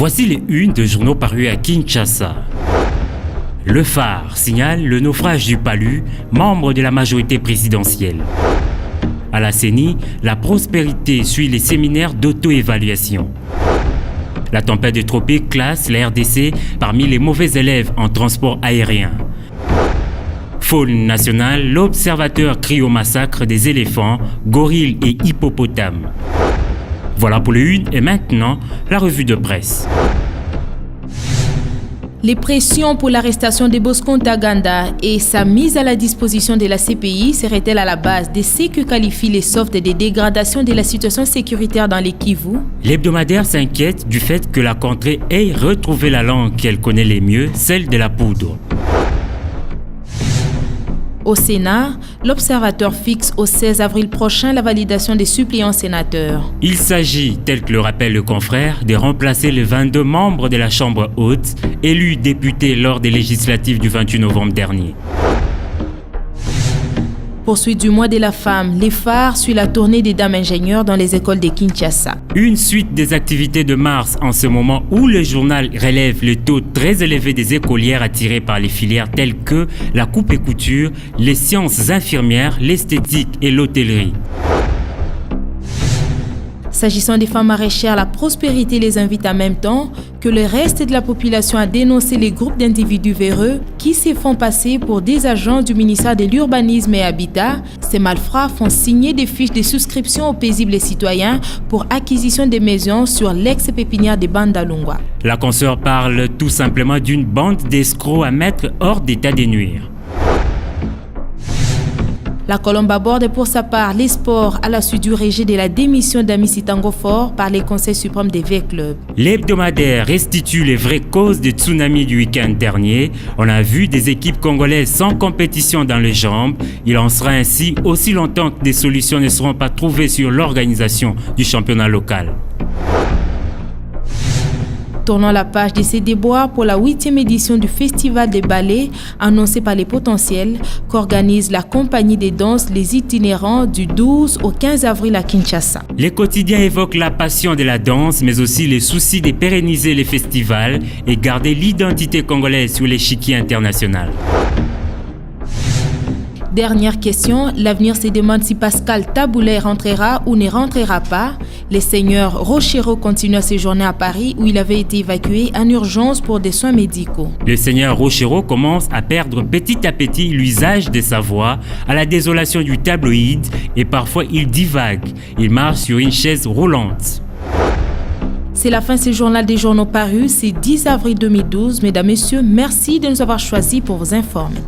Voici les unes de journaux parus à Kinshasa. Le Phare signale le naufrage du Palu, membre de la majorité présidentielle. À la CENI, la prospérité suit les séminaires d'auto-évaluation. La tempête de tropiques classe la RDC parmi les mauvais élèves en transport aérien. Faune nationale, l'observateur crie au massacre des éléphants, gorilles et hippopotames. Voilà pour les unes et maintenant, la revue de presse. Les pressions pour l'arrestation de Bosco Ntaganda et sa mise à la disposition de la CPI seraient-elles à la base de ce que qualifient les softs des dégradations de la situation sécuritaire dans les Kivu? L'hebdomadaire s'inquiète du fait que la contrée ait retrouvé la langue qu'elle connaît le mieux, celle de la poudre. Au Sénat, l'Observateur fixe au 16 avril prochain la validation des suppléants sénateurs. Il s'agit, tel que le rappelle le confrère, de remplacer les 22 membres de la Chambre haute, élus députés lors des législatives du 28 novembre dernier. Poursuite du mois de la femme, les phares suivent la tournée des dames ingénieurs dans les écoles de Kinshasa. Une suite des activités de mars en ce moment où le journal relève le taux très élevé des écolières attirées par les filières telles que la coupe et couture, les sciences infirmières, l'esthétique et l'hôtellerie. S'agissant des femmes maraîchères, la prospérité les invite en même temps que le reste de la population à dénoncer les groupes d'individus véreux qui se font passer pour des agents du ministère de l'Urbanisme et Habitat. Ces malfrats font signer des fiches de souscription aux paisibles citoyens pour acquisition des maisons sur l'ex-pépinière de Bandalungwa. La consoeur parle tout simplement d'une bande d'escrocs à mettre hors d'état de nuire. La Colombe aborde pour sa part les sports à la suite du rejet de la démission d'Amici Tango Fort par les conseils suprêmes des V-Clubs. L'hebdomadaire restitue les vraies causes du tsunami du week-end dernier. On a vu des équipes congolaises sans compétition dans les jambes. Il en sera ainsi aussi longtemps que des solutions ne seront pas trouvées sur l'organisation du championnat local. Tournons la page de ces déboires pour la 8e édition du Festival des ballets annoncé par les potentiels qu'organise la compagnie des danses Les Itinérants du 12 au 15 avril à Kinshasa. Les quotidiens évoquent la passion de la danse mais aussi les soucis de pérenniser les festivals et garder l'identité congolaise sur l'échiquier international. Dernière question, l'avenir se demande si Pascal Taboulet rentrera ou ne rentrera pas. Le seigneur Rochero continue à séjourner à Paris où il avait été évacué en urgence pour des soins médicaux. Le seigneur Rochero commence à perdre petit à petit l'usage de sa voix à la désolation du tabloïd et parfois il divague. Il marche sur une chaise roulante. C'est la fin de ce journal des journaux parus, c'est 10 avril 2012. Mesdames, Messieurs, merci de nous avoir choisis pour vous informer.